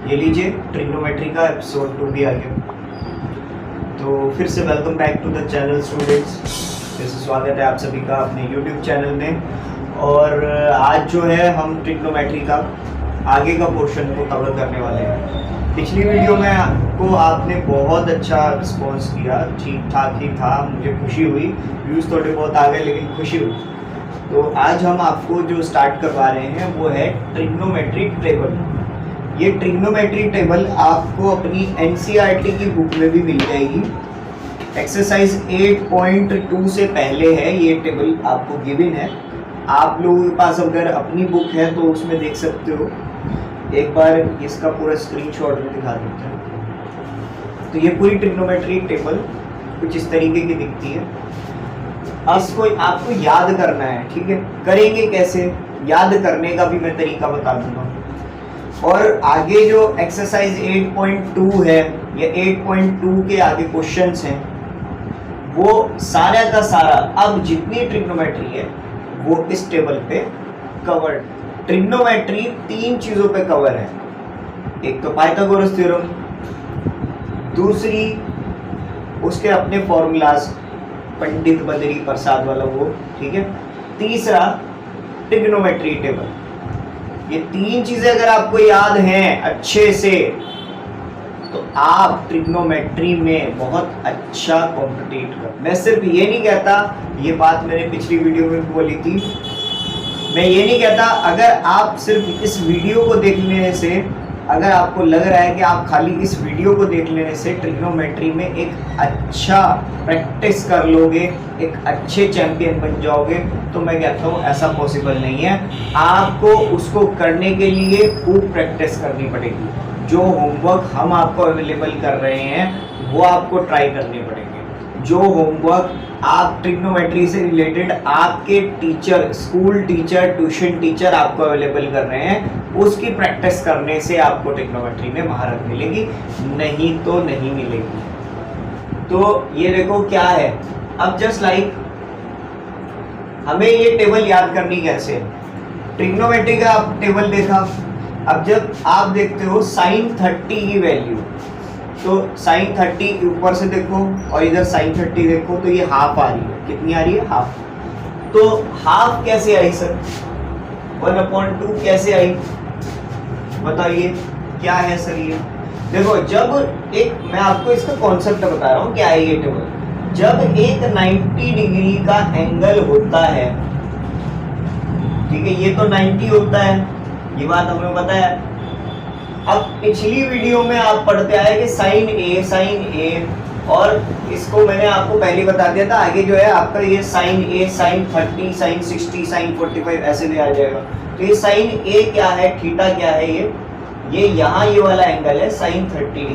ये लीजिए ट्रिग्नोमेट्री का एपिसोड 2 भी आ गया। तो फिर से welcome back to the channel students. फिर से स्वागत है आप सभी का अपने यूट्यूब चैनल में। और आज जो है हम ट्रिग्नोमेट्री का आगे का पोर्शन को कवर करने वाले हैं। पिछली वीडियो में आपने बहुत अच्छा रिस्पॉन्स दिया, ठीक ठाक ही था, मुझे खुशी हुई। व्यूज़ थोड़े बहुत आ गए लेकिन खुशी हुई। तो आज हम आपको जो स्टार्ट करवा रहे हैं वो है ट्रिग्नोमेट्रिक टेबल। ये ट्रिग्नोमेट्री टेबल आपको अपनी एनसीईआरटी की बुक में भी मिल जाएगी। एक्सरसाइज 8.2 से पहले है ये टेबल, आपको गिवन है। आप लोगों के पास अगर अपनी बुक है तो उसमें देख सकते हो। एक बार इसका पूरा स्क्रीनशॉट में दिखा देते हैं। तो ये पूरी ट्रिग्नोमेट्री टेबल कुछ इस तरीके की दिखती है। इसको आपको याद करना है, ठीक है। करेंगे कैसे, याद करने का भी मैं तरीका बता दूंगा। और आगे जो एक्सरसाइज 8.2 है या 8.2 के आगे क्वेश्चंस हैं, वो सारा का सारा अब जितनी ट्रिग्नोमेट्री है वो इस टेबल पे कवर्ड। ट्रिग्नोमेट्री 3 चीजों पे कवर है। एक तो पाइथागोरस थ्योरम, दूसरी उसके अपने फॉर्मूलाज, पंडित बद्री प्रसाद वाला वो, ठीक है। तीसरा ट्रिग्नोमेट्री टेबल। ये 3 चीजें अगर आपको याद हैं अच्छे से तो आप ट्रिग्नोमेट्री में बहुत अच्छा कॉम्पिटिट कर। मैं सिर्फ ये नहीं कहता, ये बात मैंने पिछली वीडियो में बोली थी, मैं ये नहीं कहता अगर आप सिर्फ इस वीडियो को देखने से, अगर आपको लग रहा है कि आप खाली इस वीडियो को देख लेने से ट्रिग्नोमेट्री में एक अच्छा प्रैक्टिस कर लोगे, एक अच्छे चैंपियन बन जाओगे, तो मैं कहता हूँ ऐसा पॉसिबल नहीं है। आपको उसको करने के लिए खूब प्रैक्टिस करनी पड़ेगी। जो होमवर्क हम आपको अवेलेबल कर रहे हैं वो आपको ट्राई करने पड़ेंगे। जो होमवर्क आप ट्रिग्नोमेट्री से रिलेटेड आपके teacher, school teacher, tuition teacher आपको अवेलेबल कर रहे हैं, उसकी प्रैक्टिस करने से आपको ट्रिग्नोमेट्री में महारत मिलेगी, नहीं तो नहीं मिलेगी। तो ये देखो क्या है। अब जस्ट लाइक हमें ये टेबल याद करनी कैसे है। ट्रिग्नोमेट्री का आप टेबल देखा, अब जब आप देखते हो sin 30 की वैल्यू, तो sin 30 ऊपर से देखो और इधर sin 30 देखो, तो ये हाफ आ रही है। कितनी आ रही है? हाफ। तो हाफ कैसे आई सर? 1/2 कैसे आई? बताइए क्या है सर ये? देखो, जब एक, मैं आपको इसका कॉन्सेप्ट बता रहा हूँ क्या है ये टेबल। जब एक 90 डिग्री का एंगल होता है, ठीक है, ये तो 90 होता है, ये बात हमें पता है। अब पिछली वीडियो में आप पढ़ते आए कि साइन ए, और इसको मैंने आपको पहले बता दिया था। आगे जो है आपका ये साइन ए, साइन 30, साइन 60, साइन 45 ऐसे भी आ जाएगा। तो ये साइन ए क्या है, थीटा क्या है, ये यहाँ ये वाला एंगल है साइन 30 डिग्री।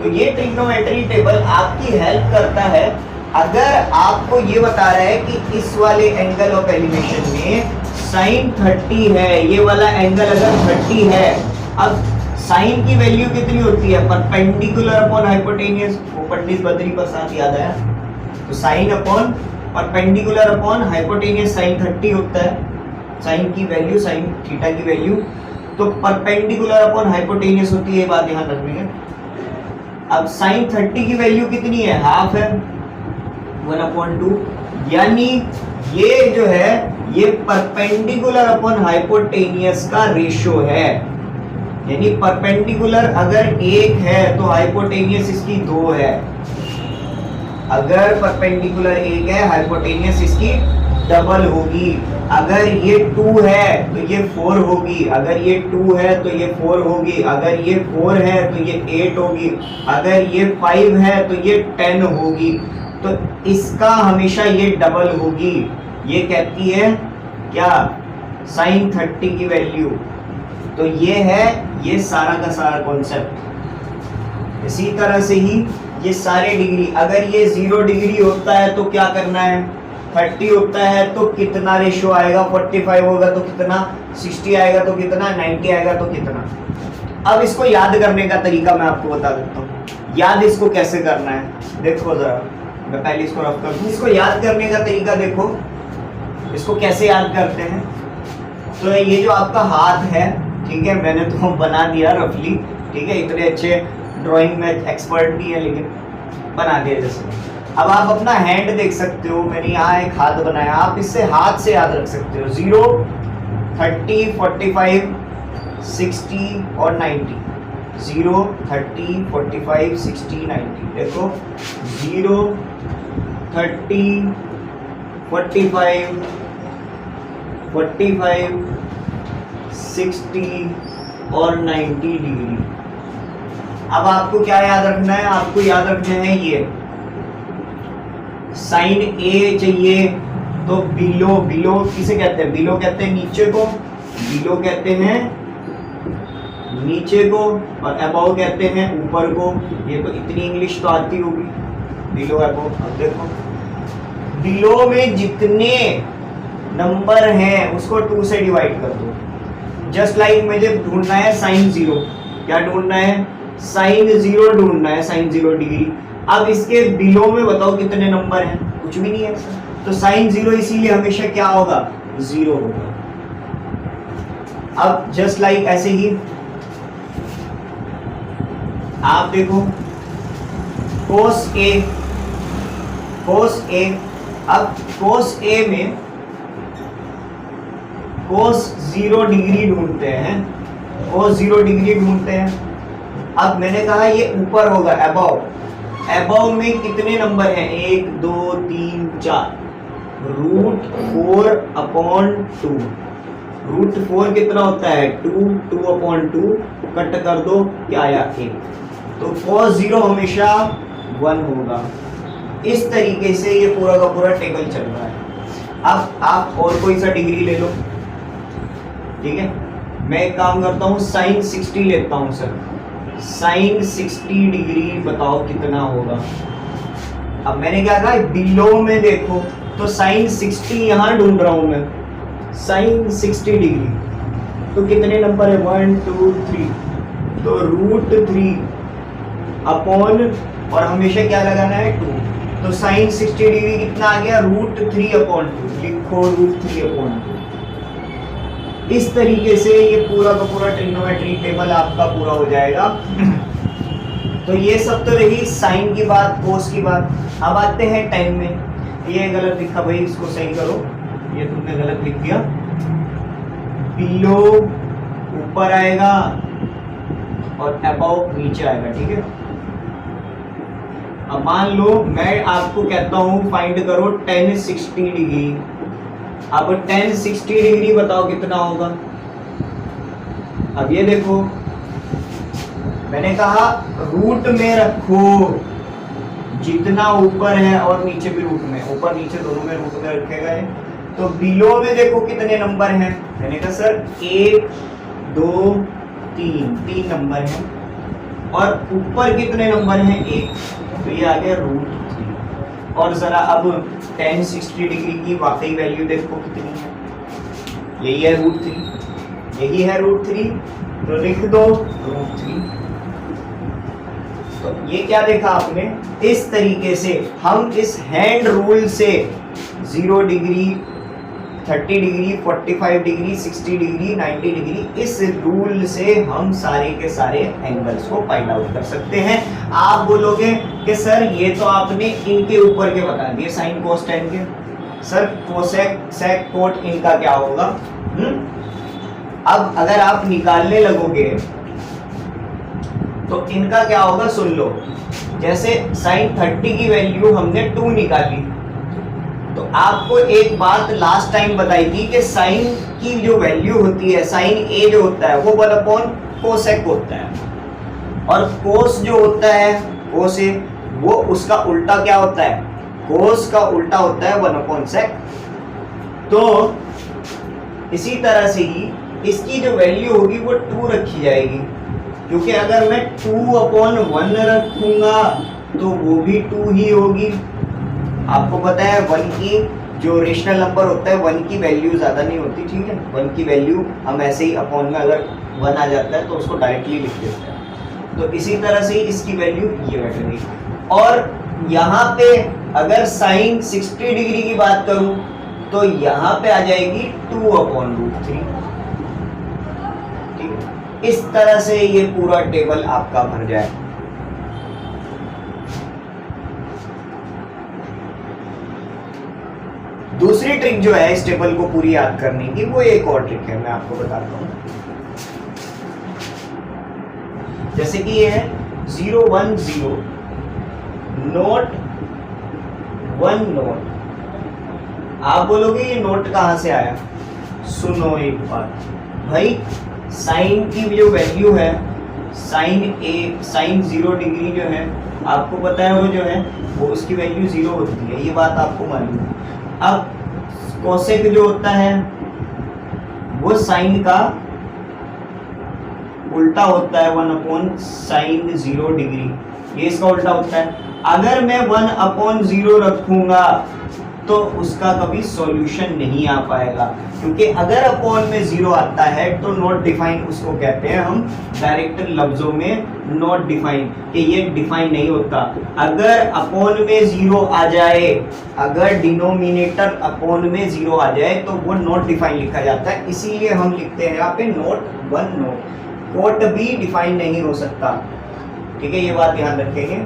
तो ये ट्रिग्नोमेट्री टेबल आपकी हेल्प करता है। अगर आपको ये बता रहा है कि इस वाले एंगल ऑफ एलिवेशन में साइन 30 है, ये वाला एंगल अगर 30 है, अब साइन की वैल्यू कितनी होती है? Perpendicular upon hypotenuse. वो पंडित बद्री प्रसाद याद आया। तो sine upon perpendicular upon hypotenuse sine 30 होता है। साइन की वैल्यू, साइन थीटा की वैल्यू तो परपेंडिकुलर अपॉन हाइपोटेनियस होती है, ये बात ध्यान रखनी है। अब साइन 30 की वैल्यू कितनी है? हाफ है, 1/2। यानी ये जो है ये परपेंडिकुलर अपॉन हाइपोटेनियस का रेशो है। यानी परपेंडिकुलर अगर 1 है तो हाइपोटेनियस इसकी 2 है। अगर परपेंडिकुलर 1 है, हाइपोटेनियस इसकी डबल होगी। अगर ये 2 है तो ये 4 होगी। अगर ये 2 है तो ये 4 होगी। अगर ये 4 है तो ये 8 होगी। अगर ये 5 है तो ये 10 होगी। तो इसका हमेशा ये डबल होगी। ये कहती है क्या? साइन 30 की वैल्यू। तो ये है ये सारा का सारा कॉन्सेप्ट। इसी तरह से ही ये सारे डिग्री, अगर ये 0 डिग्री होता है तो क्या करना है? 30 होता है तो कितना रेशो आएगा? 45 होगा तो कितना? 60 आएगा तो कितना? 90 आएगा तो कितना? अब इसको याद करने का तरीका मैं आपको बता देता हूँ। याद इसको कैसे करना है देखो जरा। मैं पहले इसको रफ कर दूं। इसको याद करने का तरीका देखो, इसको कैसे याद करते हैं। तो ये जो आपका हाथ है, ठीक है, मैंने तो बना दिया रफली, ठीक है, इतने अच्छे ड्राइंग में एक्सपर्ट नहीं है लेकिन बना दिया जैसे। अब आप अपना हैंड देख सकते हो, मैंने यहाँ एक हाथ बनाया, आप इससे हाथ से याद रख सकते हो 0, 30, 45, 60 और 90। 0, 30, 45, 60, 90। देखो 0, 30, 45, 45, 60 और 90 डिग्री। अब आपको क्या याद रखना है, आपको याद रखना है ये साइन ए चाहिए तो बिलो, बिलो किसे कहते हैं, बिलो कहते हैं नीचे को, बिलो कहते हैं नीचे को, और अबव कहते हैं ऊपर को। ये तो इतनी इंग्लिश तो आती होगी, बिलो अबव। अब देखो बिलो में जितने नंबर हैं उसको 2 से डिवाइड कर दो। जस्ट लाइक मुझे ढूंढना है साइन 0, क्या ढूंढना है, साइन 0 ढूंढना है, साइन 0 डिग्री। अब इसके बिलो में बताओ कितने नंबर हैं, कुछ भी नहीं है, तो साइन 0 इसीलिए हमेशा क्या होगा, 0 होगा। अब जस्ट लाइक ऐसे ही आप देखो कोस ए, कोस ए। अब कोस ए में कोस 0 डिग्री ढूंढते हैं, कोस 0 डिग्री ढूंढते हैं। अब मैंने कहा ये ऊपर होगा, अबव। अबव में कितने नंबर हैं, 1, 2, 3, 4, √4/2। √4 कितना होता है, 2, 2/2 कट कर दो, क्या आया 1। तो cos 0 हमेशा 1 होगा। इस तरीके से ये पूरा का पूरा टेबल चल रहा है। अब आप और कोई सा डिग्री ले लो, ठीक है, मैं एक काम करता हूँ साइन 60 लेता हूँ सर, साइन 60 डिग्री बताओ कितना होगा। अब मैंने क्या कहा, बिलो में देखो तो साइन 60 यहाँ ढूंढ रहा हूं मैं, साइन 60 डिग्री तो कितने नंबर है, 1, 2, 3, तो √3 अपॉन, और हमेशा क्या लगाना है 2, तो साइन 60 डिग्री कितना आ गया, √3/2। लिखो √3/2। इस तरीके से ये पूरा का पूरा ट्रिग्नोमेट्री टेबल आपका पूरा हो जाएगा। तो ये सब तो रही साइन की बात, कोस की बात। अब आते हैं टेन में। ये गलत लिखा भाई, इसको सही करो, ये तुमने गलत लिख दिया। बिलो ऊपर आएगा और अबव नीचे आएगा, ठीक है। अब मान लो मैं आपको कहता हूं फाइंड करो tan 60 डिग्री। अब tan 60 डिग्री बताओ कितना होगा। अब ये देखो मैंने कहा रूट में रखो, जितना ऊपर है और नीचे भी रूट में, ऊपर नीचे दोनों में रूट में रखेगा। तो बिलो में देखो कितने नंबर हैं, मैंने कहा सर 1, 2, 3 नंबर हैं, और ऊपर कितने नंबर हैं 1, तो ये आ गया √3। और जरा अब tan 60 डिग्री की वाकई वैल्यू देखो कितनी है, यही है √3, यही है √3, तो लिख दो √3। तो ये क्या देखा आपने, इस तरीके से हम इस हैंड रूल से 0 degree, 30 degree, 45 degree, 60 degree, 90 degree, इस रूल से हम सारे के सारे एंगल्स को फाइंड आउट कर सकते हैं। आप बोलोगे कि सर ये तो आपने इनके ऊपर के बता दिए, साइन कोस टेन के, सर कोसेक सेक कोट इनका क्या होगा। अब अगर आप निकालने लगोगे तो इनका क्या होगा, सुन लो। जैसे साइन 30 की वैल्यू हमने 2 निकाली, तो आपको एक बात लास्ट टाइम बताई थी कि साइन की जो वैल्यू होती है, साइन ए जो होता है वो 1/कोसेक होता है, और कोस जो होता है कोस ए, वो उसका उल्टा क्या होता है, कोस का उल्टा होता है 1/सेक। तो इसी तरह से ही इसकी जो वैल्यू होगी वो 2 रखी जाएगी, क्योंकि अगर मैं 2/1 रखूंगा तो वो भी 2 ही होगी। आपको पता है 1 की जो रेशनल नंबर होता है 1 की वैल्यू ज़्यादा नहीं होती, ठीक है। 1 की वैल्यू हम ऐसे ही अपॉन में अगर 1 आ जाता है तो उसको डायरेक्टली लिख देते हैं। तो इसी तरह से ही इसकी वैल्यू ये बैठेगी। और यहाँ पे अगर साइन 60 डिग्री की बात करूँ तो यहाँ पे आ जाएगी 2/√3, ठीक है। इस तरह से ये पूरा टेबल आपका भर जाए। दूसरी ट्रिक जो है इस टेबल को पूरी याद करने की, वो एक और ट्रिक है, मैं आपको बताता हूं। जैसे कि ये है 0 1 0 नोट 1 नोट। आप बोलोगे ये नोट कहां से आया? सुनो एक बात भाई, साइन की जो वैल्यू है, साइन 0 डिग्री जो है, आपको पता है वो जो है वो उसकी वैल्यू 0 होती है, ये बात आपको मालूम है। अब कोसेक जो होता है वो साइन का उल्टा होता है, 1/sin 0 डिग्री, ये इसका उल्टा होता है। अगर मैं 1/0 रखूंगा तो उसका कभी सॉल्यूशन नहीं आ पाएगा, क्योंकि अगर अपॉन में 0 आता है तो नॉट डिफाइन उसको कहते हैं हम, डायरेक्ट लफ्जों में नॉट डिफाइन, कि ये डिफाइन नहीं होता। अगर अपॉन में 0 आ जाए, अगर डिनोमिनेटर अपॉन में 0 आ जाए तो वो नॉट डिफाइन लिखा जाता है, इसीलिए हम लिखते हैं यहाँ पे नोट 1 नोट। कोट भी डिफाइन नहीं हो सकता, ठीक है, ये बात ध्यान रखेंगे।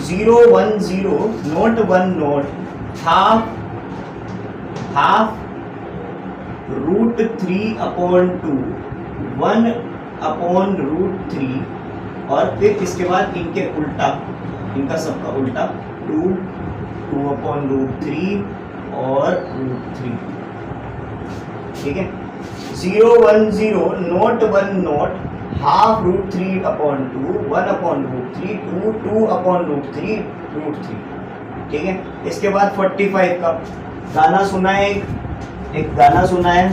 0 1 0 नोट 1 नोट, हाफ √3/2, 1/√3, और फिर इसके बाद इनके उल्टा, इनका सबका उल्टा 2/√3 और √3, ठीक है। 0 1 0 नोट 1 नोट, हाफ √3/2, 1/√3, 2/√3, √3, ठीक है। इसके बाद 45 का गाना सुना है, एक गाना सुना है,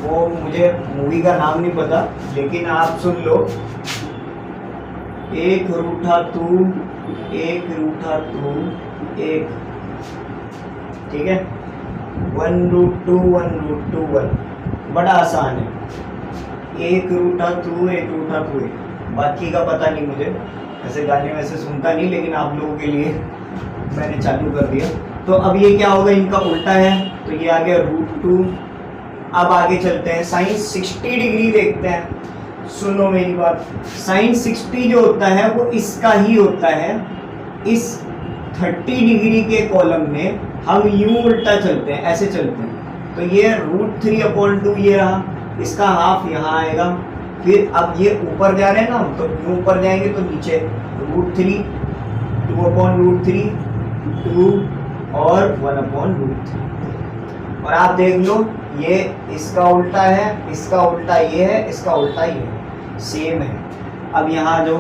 वो मुझे मूवी का नाम नहीं पता, लेकिन आप सुन लो। एक रूठा तू, एक रूठा तू, एक, ठीक है। 1√2 1√2 1, बड़ा आसान है। एक रूठा तू, एक रूठा तू, एक, बाकी का पता नहीं मुझे, ऐसे गाने वैसे सुनता नहीं, लेकिन आप लोगों के लिए मैंने चालू कर दिया। तो अब ये क्या होगा, इनका उल्टा है, तो ये आ गया √2। अब आगे चलते हैं, साइन 60 डिग्री देखते हैं। सुनो मेरी बात, साइन 60 जो होता है वो इसका ही होता है। इस 30 डिग्री के कॉलम में हम यूं उल्टा चलते हैं, ऐसे चलते हैं, तो ये √3/2 ये रहा, इसका हाफ यहाँ आएगा। फिर अब ये ऊपर जा रहे हैं ना, तो यूं ऊपर जाएंगे तो नीचे √3, 2/√3, 2 और 1/√3। और आप देख लो, ये इसका उल्टा है, इसका उल्टा ये है, इसका उल्टा ये है, सेम है। अब यहाँ जो,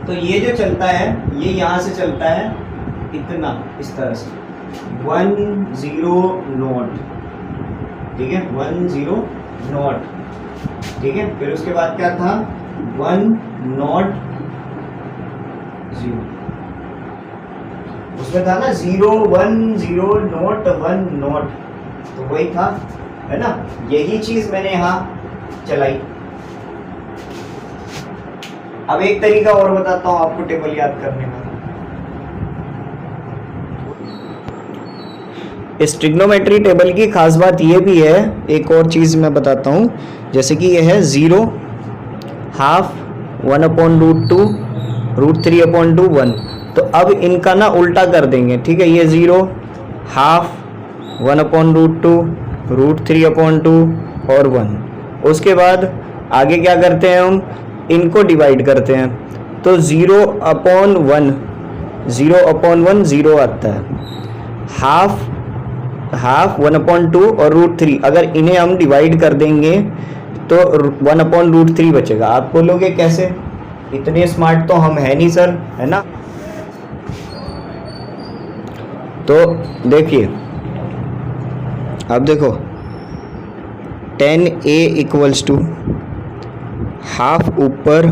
तो ये जो चलता है ये यहाँ से चलता है इतना, इस तरह से 1 0 नोट, ठीक है, 1 0 नोट, ठीक है। फिर उसके बाद क्या था, 1 नोट 0, उसमें था ना 0 1 0 नोट 1 नोट, तो वही था, है ना। यही चीज मैंने यहाँ चलाई। अब एक तरीका और बताता हूँ आपको टेबल याद करने का। इस ट्रिग्नोमेट्री टेबल की खास बात ये भी है, एक और चीज मैं बताता हूँ, जैसे कि ये है 0 हाफ 1/√2 √3/2 1, तो अब इनका ना उल्टा कर देंगे, ठीक है। ये 0 हाफ 1/√2 √3/2 और 1। उसके बाद आगे क्या करते हैं, हम इनको डिवाइड करते हैं, तो 0/1 0/1 0 आता है, हाफ 1/2 और √3, अगर इन्हें हम डिवाइड कर देंगे तो 1/√3 बचेगा। आप बोलोगे कैसे, इतने स्मार्ट तो हम है नहीं सर, है ना। तो देखिए, अब देखो 10a = हाफ ऊपर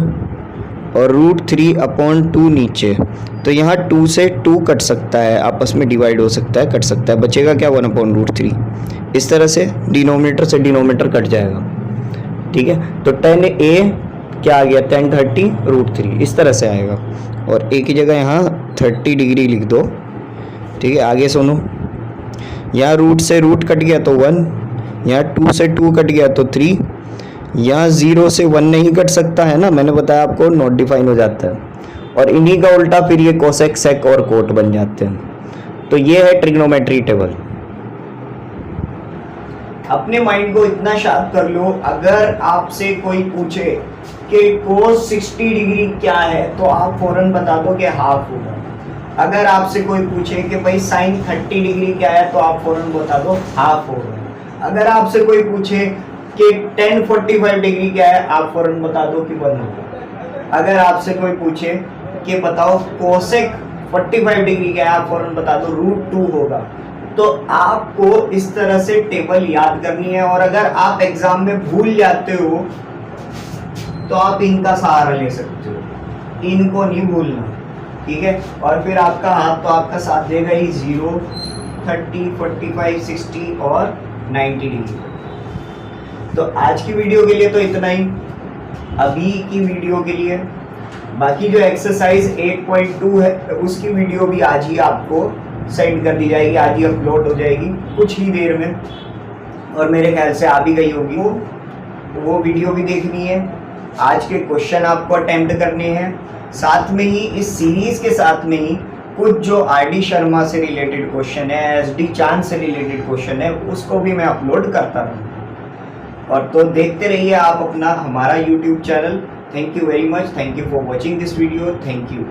और √3/2 नीचे, तो यहाँ 2 से 2 कट सकता है, आपस में डिवाइड हो सकता है, कट सकता है, बचेगा क्या 1/√3। इस तरह से डिनोमिनेटर से डिनोमिनेटर कट जाएगा, ठीक है। तो 10a क्या आ गया, 10 30 √3, इस तरह से आएगा। और एक ही जगह यहाँ 30 डिग्री लिख दो, ठीक है। आगे सुनो, यहाँ रूट से रूट कट गया तो 1, यहाँ 2 से 2 कट गया तो 3, यहाँ 0 से 1 नहीं कट सकता है ना, मैंने बताया आपको, नॉट डिफाइन हो जाता है। और इन्हीं का उल्टा फिर ये कोसेक, सेक और कोट बन जाते हैं। तो ये है ट्रिग्नोमेट्री टेबल। अपने माइंड को इतना शार्प कर लो, अगर आपसे कोई पूछे कि कोस 60 डिग्री क्या है तो आप फौरन बता दो कि हाफ होगा। अगर आपसे कोई पूछे कि भाई साइन 30 डिग्री क्या है तो आप फौरन बता दो हाफ होगा। अगर आपसे कोई पूछे कि tan 45 डिग्री क्या है, आप फौरन बता दो कि 1 होगा। अगर आपसे कोई पूछे कि बताओ कोसेक 45 डिग्री क्या है, आप फौरन बता दो √2 होगा। तो आपको इस तरह से टेबल याद करनी है, और अगर आप एग्जाम में भूल जाते हो तो आप इनका सहारा ले सकते हो, इनको नहीं भूलना, ठीक है। और फिर आपका हाथ तो आपका साथ देगा ही 0, 30, 45, 60 और 90 डिग्री। तो आज की वीडियो के लिए तो इतना ही, अभी की वीडियो के लिए। बाकी जो एक्सरसाइज 8.2 है उसकी वीडियो भी आज ही आपको सेंड कर दी जाएगी, आज ही अपलोड हो जाएगी कुछ ही देर में, और मेरे ख्याल से आ भी गई होगी वो वीडियो भी देखनी है। आज के क्वेश्चन आपको अटेम्प्ट करने हैं, साथ में ही इस सीरीज के साथ में ही कुछ जो RD शर्मा से रिलेटेड क्वेश्चन है, SD चांद से रिलेटेड क्वेश्चन है, उसको भी मैं अपलोड करता रहूँगा। और तो देखते रहिए आप अपना हमारा YouTube channel. Thank you very much, thank you for watching this video, thank you.